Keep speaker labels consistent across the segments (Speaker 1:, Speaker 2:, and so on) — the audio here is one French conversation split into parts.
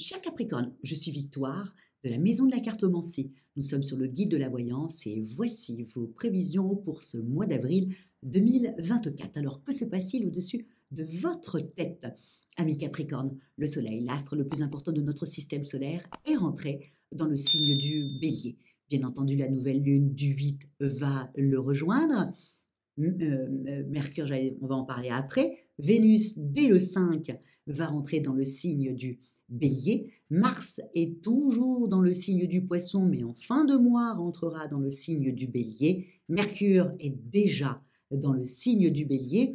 Speaker 1: Cher Capricorne, je suis Victoire de la Maison de la Cartomancie. Nous sommes sur le guide de la voyance et voici vos prévisions pour ce mois d'avril 2024. Alors, que se passe-t-il au-dessus de votre tête? Ami Capricorne, le Soleil, l'astre le plus important de notre système solaire, est rentré dans le signe du Bélier. Bien entendu, la nouvelle lune du 8 va le rejoindre. Mercure, on va en parler après. Vénus, dès le 5, va rentrer dans le signe du Bélier. Mars est toujours dans le signe du Poisson, mais en fin de mois rentrera dans le signe du Bélier. Mercure est déjà dans le signe du Bélier,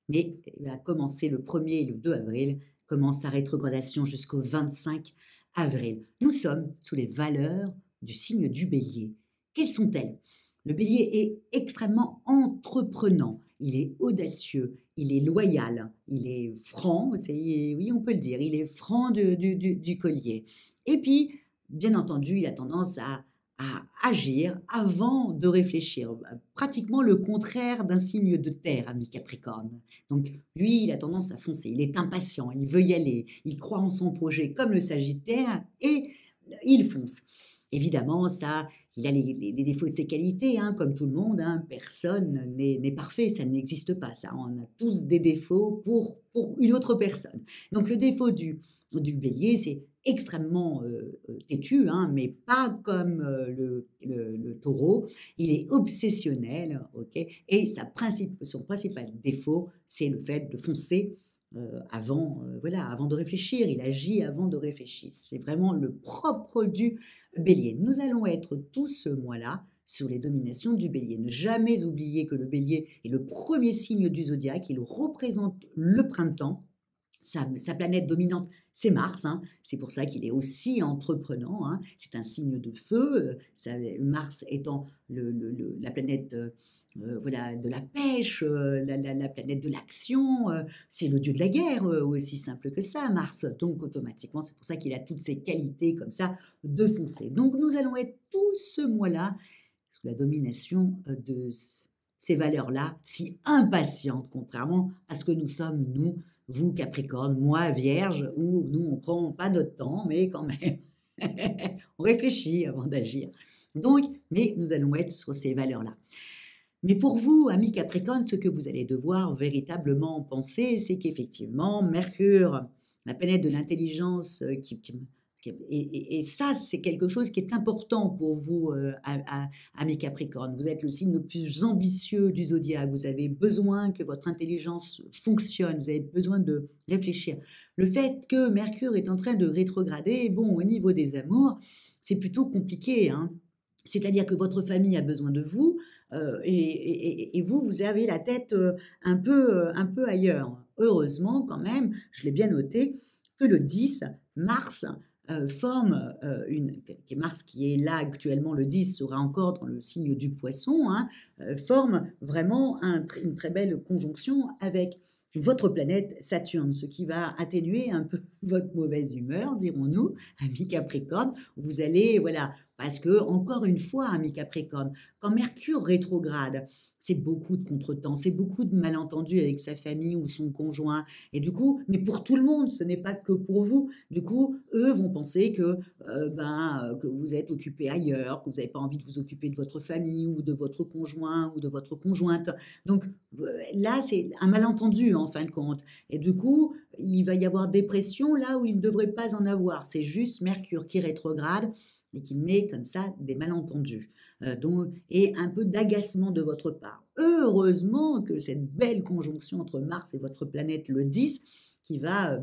Speaker 1: mais va commencer le 1er et le 2 avril, commence sa rétrogradation jusqu'au 25 avril. Nous sommes sous les valeurs du signe du Bélier. Quelles sont-elles? Le Bélier est extrêmement entreprenant, il est audacieux, il est loyal, il est franc, oui on peut le dire, il est franc du collier. Et puis, bien entendu, il a tendance à agir avant de réfléchir, pratiquement le contraire d'un signe de terre, ami Capricorne. Donc lui, il a tendance à foncer, il est impatient, il veut y aller, il croit en son projet comme le Sagittaire et il fonce. Évidemment, il a les défauts de ses qualités, hein, comme tout le monde, hein, personne n'est parfait, ça n'existe pas, ça. On a tous des défauts pour une autre personne. Donc le défaut du Bélier, c'est extrêmement têtu, hein, mais pas comme le Taureau. Il est obsessionnel, ok, et son principal défaut, c'est le fait de foncer avant de réfléchir. Il agit avant de réfléchir. C'est vraiment le propre du Bélier. Nous allons être tout ce mois-là sur les dominations du Bélier. Ne jamais oublier que le Bélier est le premier signe du zodiaque. Il représente le printemps. Sa planète dominante, c'est Mars, hein. C'est pour ça qu'il est aussi entreprenant, hein. C'est un signe de feu, Mars étant la planète de la pêche, la planète de l'action, c'est le dieu de la guerre, aussi simple que ça, Mars. Donc automatiquement, c'est pour ça qu'il a toutes ces qualités comme ça de foncer. Donc nous allons être tout ce mois-là sous la domination de ces valeurs-là, si impatientes, contrairement à ce que nous sommes, nous, vous Capricorne, moi Vierge, où nous on prend pas notre temps, mais quand même, on réfléchit avant d'agir. Donc, mais nous allons être sur ces valeurs-là. Mais pour vous, amis Capricorne, ce que vous allez devoir véritablement penser, c'est qu'effectivement, Mercure, la planète de l'intelligence, et ça, c'est quelque chose qui est important pour vous, amis Capricorne. Vous êtes le signe le plus ambitieux du zodiaque. Vous avez besoin que votre intelligence fonctionne. Vous avez besoin de réfléchir. Le fait que Mercure est en train de rétrograder, bon, au niveau des amours, c'est plutôt compliqué, hein. C'est-à-dire que votre famille a besoin de vous et vous, vous avez la tête un peu ailleurs. Heureusement, quand même, je l'ai bien noté, que le 10, Mars, forme Mars qui est là actuellement, le 10 sera encore dans le signe du Poisson, hein, forme vraiment une très belle conjonction avec votre planète Saturne, ce qui va atténuer un peu votre mauvaise humeur, dirons-nous, ami Capricorne. Vous allez, voilà, parce que, encore une fois, ami Capricorne, quand Mercure rétrograde, c'est beaucoup de contretemps, c'est beaucoup de malentendus avec sa famille ou son conjoint. Et du coup, mais pour tout le monde, ce n'est pas que pour vous. Du coup, eux vont penser que vous êtes occupé ailleurs, que vous n'avez pas envie de vous occuper de votre famille ou de votre conjoint ou de votre conjointe. Donc là, c'est un malentendu en fin de compte. Et du coup, il va y avoir des pressions là où il ne devrait pas en avoir. C'est juste Mercure qui rétrograde et qui met comme ça des malentendus et un peu d'agacement de votre part. Heureusement que cette belle conjonction entre Mars et votre planète, le 10, qui va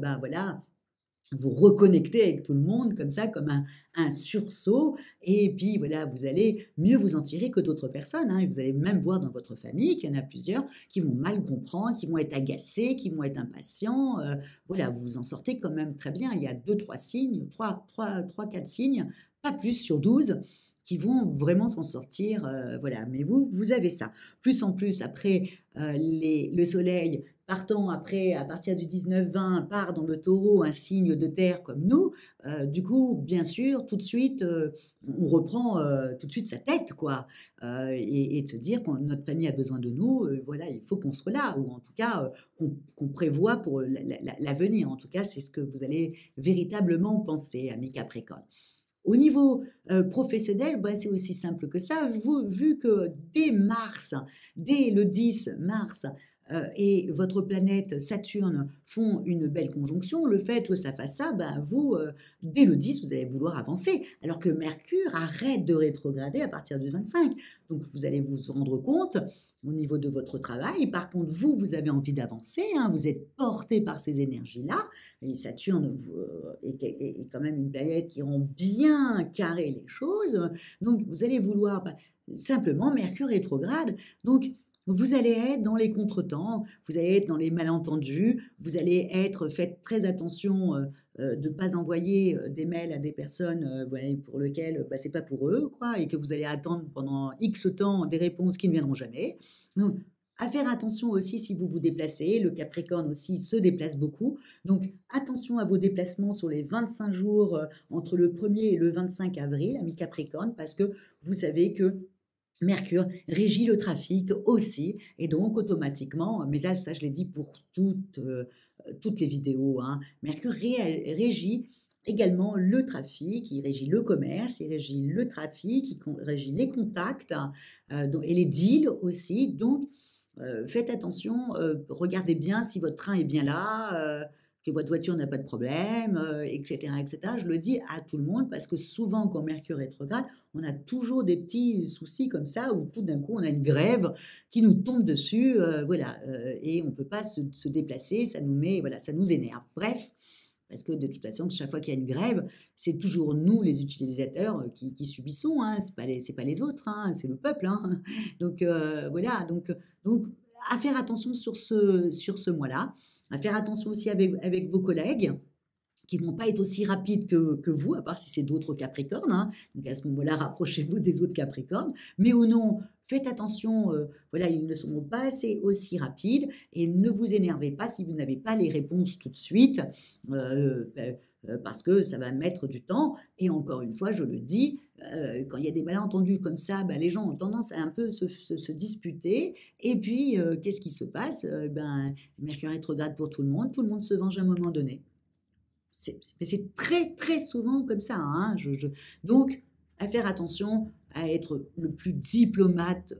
Speaker 1: vous reconnecter avec tout le monde comme ça, comme un sursaut, et puis voilà, vous allez mieux vous en tirer que d'autres personnes, hein, et vous allez même voir dans votre famille qu'il y en a plusieurs qui vont mal comprendre, qui vont être agacés, qui vont être impatients, voilà, vous vous en sortez quand même très bien. Il y a 2-3 signes, 3-4 signes, pas plus sur 12, qui vont vraiment s'en sortir, voilà. Mais vous avez ça. Plus en plus, après, le soleil partant après, à partir du 19-20, part dans le Taureau, un signe de terre comme nous, du coup, bien sûr, tout de suite, on reprend, tout de suite sa tête, quoi, et de se dire quand notre famille a besoin de nous, voilà, il faut qu'on soit là ou en tout cas, qu'on prévoit pour l'avenir. En tout cas, c'est ce que vous allez véritablement penser, amis Capricorne. Au niveau, professionnel, bah, c'est aussi simple que ça. Vu que dès mars, dès le 10 mars, et votre planète Saturne font une belle conjonction, le fait que ça fasse ça, bah, vous, dès le 10, vous allez vouloir avancer. Alors que Mercure arrête de rétrograder à partir du 25. Donc vous allez vous rendre compte au niveau de votre travail. Par contre, vous, vous avez envie d'avancer, hein, vous êtes porté par ces énergies-là. Et Saturne est quand même une planète qui rend bien carré les choses. Donc, vous allez vouloir simplement Mercure rétrograde. Donc, vous allez être dans les contretemps, vous allez être dans les malentendus, vous allez être, faites très attention de ne pas envoyer des mails à des personnes ouais, pour lesquelles bah, c'est pas pour eux, quoi, et que vous allez attendre pendant X temps des réponses qui ne viendront jamais. Donc, à faire attention aussi si vous vous déplacez. Le Capricorne aussi se déplace beaucoup. Donc, attention à vos déplacements sur les 25 jours entre le 1er et le 25 avril, ami Capricorne, parce que vous savez que Mercure régit le trafic aussi, et donc automatiquement, mais là, ça je l'ai dit pour toutes les vidéos, hein, Mercure régit également le trafic, il régit le commerce, il régit le trafic, il régit les contacts et les deals aussi. Donc, faites attention, regardez bien si votre train est bien là, que votre voiture n'a pas de problème, etc., etc. Je le dis à tout le monde parce que souvent, quand Mercure rétrograde, on a toujours des petits soucis comme ça où tout d'un coup, on a une grève qui nous tombe dessus, voilà, et on ne peut pas se déplacer, ça nous met, voilà, ça nous énerve. Bref, parce que de toute façon, chaque fois qu'il y a une grève, c'est toujours nous, les utilisateurs, qui subissons, hein, c'est pas les autres, hein, c'est le peuple, hein. Donc voilà, donc à faire attention sur ce mois-là, à faire attention aussi avec vos collègues qui ne vont pas être aussi rapides que vous, à part si c'est d'autres Capricornes, hein. Donc à ce moment-là, rapprochez-vous des autres Capricornes. Mais ou non, faites attention, voilà, ils ne seront pas assez aussi rapides et ne vous énervez pas si vous n'avez pas les réponses tout de suite, parce que ça va mettre du temps. Et encore une fois, je le dis, quand il y a des malentendus comme ça, bah, les gens ont tendance à un peu se disputer. Et puis, qu'est-ce qui se passe? Ben, Mercure rétrograde pour tout le monde se venge à un moment donné. C'est très, très souvent comme ça, hein. Donc, à faire attention à être le plus diplomate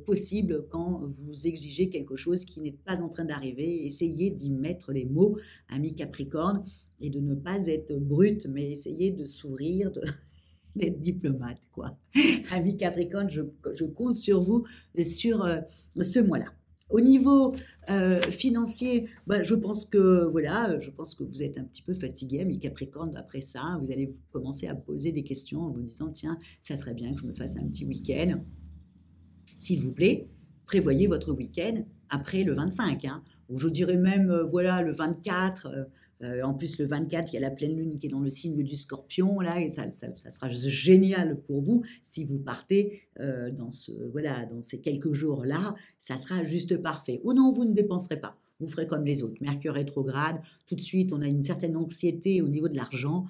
Speaker 1: possible quand vous exigez quelque chose qui n'est pas en train d'arriver. Essayez d'y mettre les mots, ami Capricorne, et de ne pas être brute, mais essayez de sourire, d'être diplomate, quoi. Ami Capricorne, je compte sur vous sur ce mois-là. Au niveau financier, bah, je pense que voilà, je pense que vous êtes un petit peu fatigué, ami Capricorne. Après ça, vous allez commencer à poser des questions en vous disant tiens, ça serait bien que je me fasse un petit week-end. S'il vous plaît, prévoyez votre week-end après le 25, hein, ou je dirais même voilà le 24. En plus, le 24, il y a la pleine lune qui est dans le signe du Scorpion, là, et ça sera génial pour vous si vous partez voilà, dans ces quelques jours-là, ça sera juste parfait. Ou non, vous ne dépenserez pas. Vous ferez comme les autres. Mercure rétrograde, tout de suite, on a une certaine anxiété au niveau de l'argent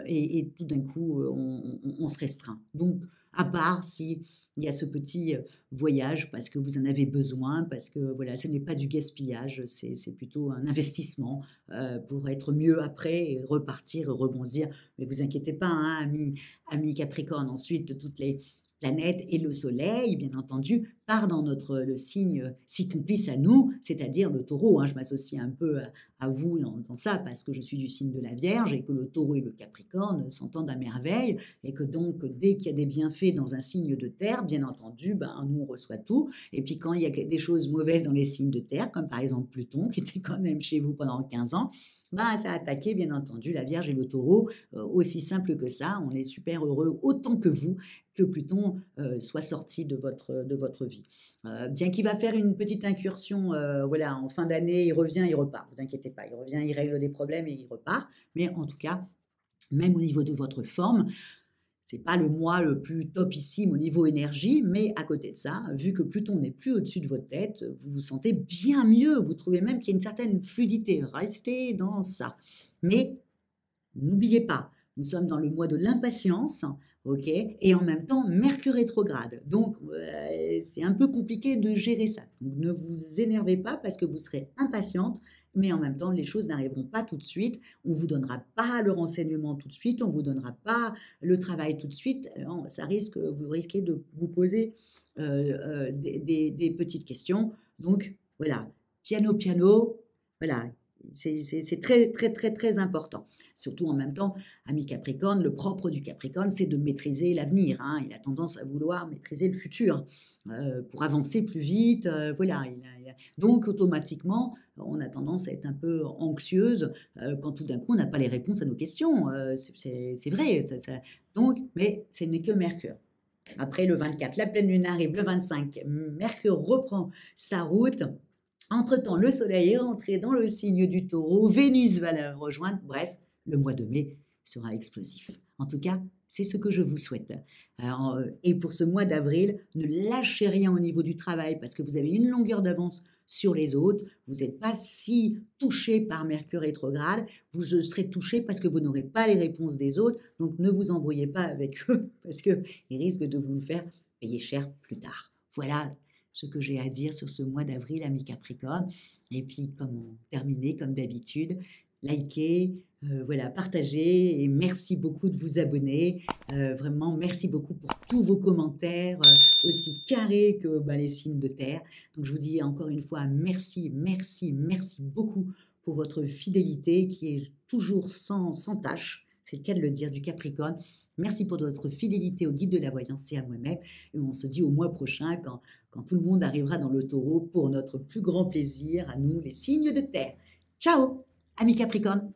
Speaker 1: et tout d'un coup, on se restreint. Donc, à part si il y a ce petit voyage parce que vous en avez besoin, parce que voilà, ce n'est pas du gaspillage, c'est plutôt un investissement pour être mieux après et repartir et rebondir. Mais vous inquiétez pas, hein, amis Capricorne, ensuite de toutes les planètes et le soleil, bien entendu, part dans le signe si complice à nous, c'est-à-dire le taureau, hein. Je m'associe un peu à vous dans ça parce que je suis du signe de la Vierge et que le taureau et le Capricorne s'entendent à merveille et que donc dès qu'il y a des bienfaits dans un signe de terre, bien entendu, ben, nous on reçoit tout. Et puis quand il y a des choses mauvaises dans les signes de terre, comme par exemple Pluton qui était quand même chez vous pendant 15 ans, ben, ça a attaqué bien entendu la Vierge et le taureau, aussi simple que ça. On est super heureux autant que vous que Pluton soit sorti de votre vie. Bien qu'il va faire une petite incursion voilà, en fin d'année, il revient, il repart. Vous inquiétez pas, il revient, il règle des problèmes et il repart. Mais en tout cas, même au niveau de votre forme, c'est pas le mois le plus topissime au niveau énergie, mais à côté de ça, vu que Pluton n'est plus au-dessus de votre tête, vous vous sentez bien mieux. Vous trouvez même qu'il y a une certaine fluidité. Restez dans ça. Mais n'oubliez pas, nous sommes dans le mois de l'impatience, ok? Et en même temps, Mercure rétrograde. Donc, c'est un peu compliqué de gérer ça. Donc, ne vous énervez pas parce que vous serez impatiente, mais en même temps, les choses n'arriveront pas tout de suite. On ne vous donnera pas le renseignement tout de suite, on ne vous donnera pas le travail tout de suite. Alors, ça risque, vous risquez de vous poser des petites questions. Donc, voilà, piano, piano, voilà, c'est très, très, très, très important. Surtout en même temps, ami Capricorne, le propre du Capricorne, c'est de maîtriser l'avenir, hein. Il a tendance à vouloir maîtriser le futur pour avancer plus vite. Voilà. Donc, automatiquement, on a tendance à être un peu anxieuse quand tout d'un coup, on n'a pas les réponses à nos questions. C'est vrai. Donc, mais ce n'est que Mercure. Après le 24, la pleine lune arrive. Le 25, Mercure reprend sa route. Entre-temps, le Soleil est rentré dans le signe du Taureau, Vénus va le rejoindre. Bref, le mois de mai sera explosif. En tout cas, c'est ce que je vous souhaite. Et pour ce mois d'avril, ne lâchez rien au niveau du travail parce que vous avez une longueur d'avance sur les autres. Vous n'êtes pas si touché par Mercure rétrograde. Vous serez touché parce que vous n'aurez pas les réponses des autres. Donc ne vous embrouillez pas avec eux parce qu'ils risquent de vous faire payer cher plus tard. Voilà ce que j'ai à dire sur ce mois d'avril, ami Capricorne. Et puis, terminer, comme d'habitude, likez, voilà, partagez et merci beaucoup de vous abonner. Vraiment, merci beaucoup pour tous vos commentaires, aussi carrés que les signes de terre. Donc, je vous dis encore une fois merci, merci, merci beaucoup pour votre fidélité qui est toujours sans tâche. C'est le cas de le dire, du Capricorne. Merci pour votre fidélité au guide de la voyance et à moi-même. Et on se dit au mois prochain quand tout le monde arrivera dans le Taureau pour notre plus grand plaisir à nous, les signes de terre. Ciao, amis Capricorne!